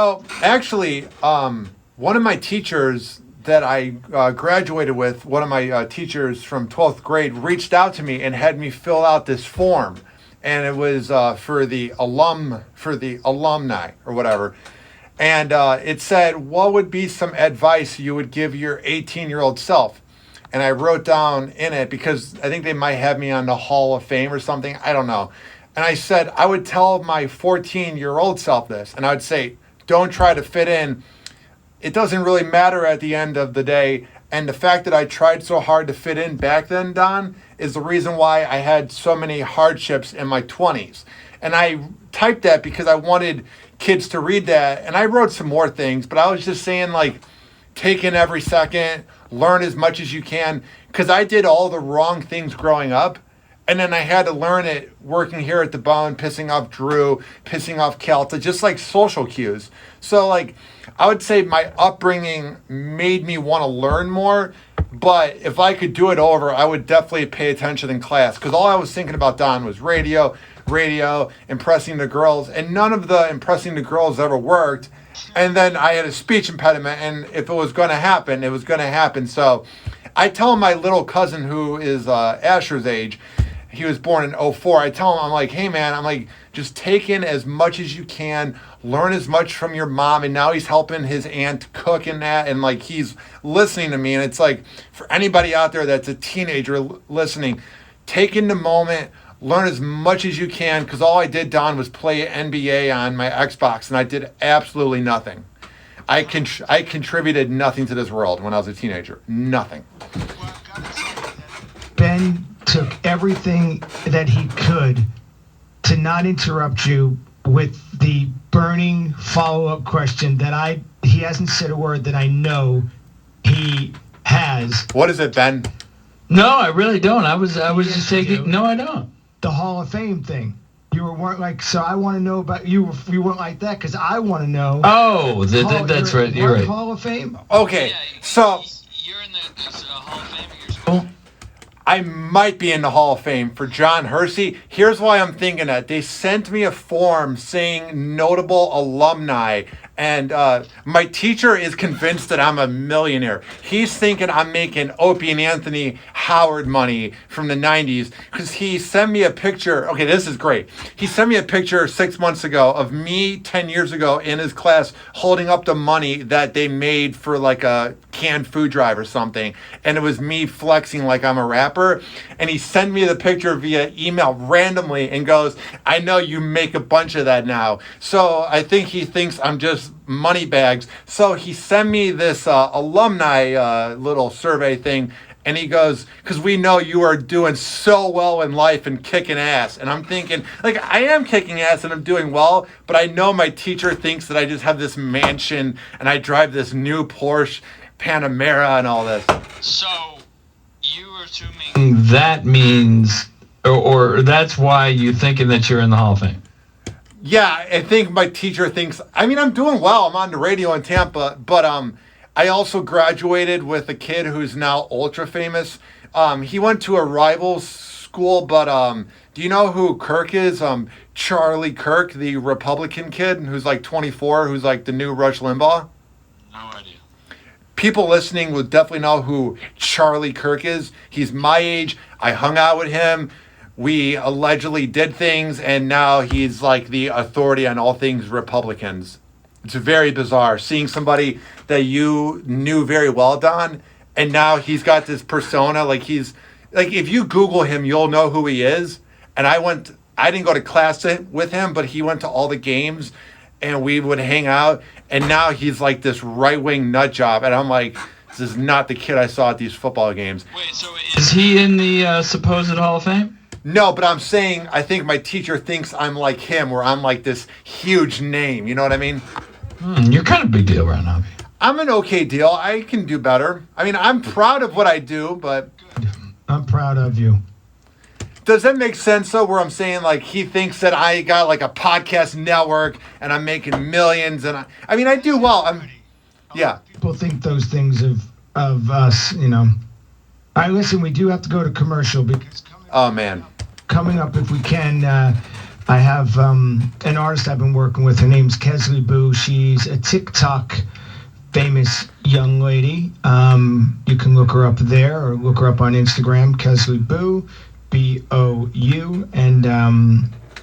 Well, actually, one of my teachers that I graduated with, one of my teachers from 12th grade, reached out to me and had me fill out this form, and it was for the alumni or whatever. And it said, "What would be some advice you would give your 18-year-old self?" And I wrote down in it because I think they might have me on the Hall of Fame or something. I don't know. And I said I would tell my 14-year-old self this, and I would say, don't try to fit in. It doesn't really matter at the end of the day. And the fact that I tried so hard to fit in back then, Don, is the reason why I had so many hardships in my 20s. And I typed that because I wanted kids to read that. And I wrote some more things, but I was just saying, like, take in every second, learn as much as you can. Because I did all the wrong things growing up. And then I had to learn it working here at the Bone, pissing off Drew, pissing off Kelta, just like social cues. So, like, I would say my upbringing made me want to learn more. But if I could do it over, I would definitely pay attention in class. Because all I was thinking about, Don, was radio, impressing the girls. And none of the impressing the girls ever worked. And then I had a speech impediment. And if it was going to happen, it was going to happen. So I tell my little cousin, who is Asher's age, he was born in '04. I tell him, I'm like, hey, man, I'm like, just take in as much as you can, learn as much from your mom. And now he's helping his aunt cook and that. And, like, he's listening to me. And it's like, for anybody out there that's a teenager listening, take in the moment, learn as much as you can. Because all I did, Don, was play NBA on my Xbox. And I did absolutely nothing. I contributed nothing to this world when I was a teenager. Nothing. Ben took everything that he could to not interrupt you with the burning follow-up question that he hasn't said a word that I know he has. What is it, Ben? No, I really don't. I was just taking. No, I don't. The Hall of Fame thing. You weren't like, so I want to know about you. You weren't like that because I want to know. Oh, that's right. You're right. Hall of Fame. Okay, so You're in the Hall of Fame at your school? I might be in the Hall of Fame for John Hersey. Here's why I'm thinking that. They sent me a form saying notable alumni, and my teacher is convinced that I'm a millionaire. He's thinking I'm making Opie and Anthony Howard money from the 90s because he sent me a picture. Okay, this is great. He sent me a picture 6 months ago of me 10 years ago in his class holding up the money that they made for like a canned food drive or something. And it was me flexing like I'm a rapper. And he sent me the picture via email randomly and goes, I know you make a bunch of that now. So I think he thinks I'm just money bags. So he sent me this alumni little survey thing. And he goes, because we know you are doing so well in life and kicking ass. And I'm thinking, like, I am kicking ass and I'm doing well, but I know my teacher thinks that I just have this mansion and I drive this new Porsche Panamera and all this. So, you were assuming... That means, or that's why you thinking that you're in the Hall of Fame. Yeah, I think my teacher thinks, I mean, I'm doing well. I'm on the radio in Tampa, but I also graduated with a kid who's now ultra famous. He went to a rival school, but do you know who Kirk is? Charlie Kirk, the Republican kid who's like 24, who's like the new Rush Limbaugh. No idea. People listening will definitely know who Charlie Kirk is. He's my age. I hung out with him. We allegedly did things, and now he's like the authority on all things Republicans. It's very bizarre seeing somebody that you knew very well, Don, and now he's got this persona. Like, he's like, if you Google him, you'll know who he is. And I didn't go to class with him, but he went to all the games and we would hang out. And now he's like this right-wing nut job. And I'm like, this is not the kid I saw at these football games. Wait, so Is he in the supposed Hall of Fame? No, but I'm saying I think my teacher thinks I'm like him, where I'm like this huge name. You know what I mean? You're kind of a big deal, Ryan Hoppe. I'm an okay deal. I can do better. I mean, I'm proud of what I do, but... I'm proud of you. Does that make sense, though, where I'm saying, like, he thinks that I got, like, a podcast network and I'm making millions, and I mean, I do well. Yeah. People think those things of us, you know. All right, listen, we do have to go to commercial because Oh, man. coming up, if we can, I have an artist I've been working with. Her name's Kesley Boo. She's a TikTok famous young lady. You can look her up there or look her up on Instagram, Kesley Boo, Bou, and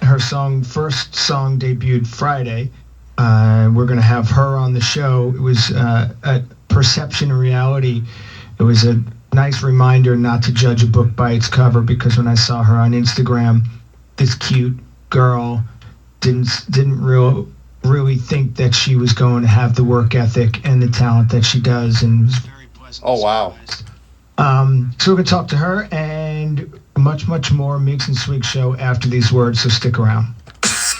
her first song debuted Friday. We're going to have her on the show. It was a perception and reality. It was a nice reminder not to judge a book by its cover, because when I saw her on Instagram, this cute girl didn't really think that she was going to have the work ethic and the talent that she does, and was very pleasant. Oh, wow. So we're going to talk to her and much, much more Miggs and Swig Show after these words, so stick around.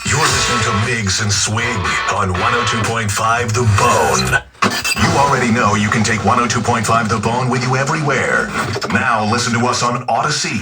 You're listening to Miggs and Swig on 102.5 The Bone. You already know you can take 102.5 The Bone with you everywhere. Now listen to us on Odyssey.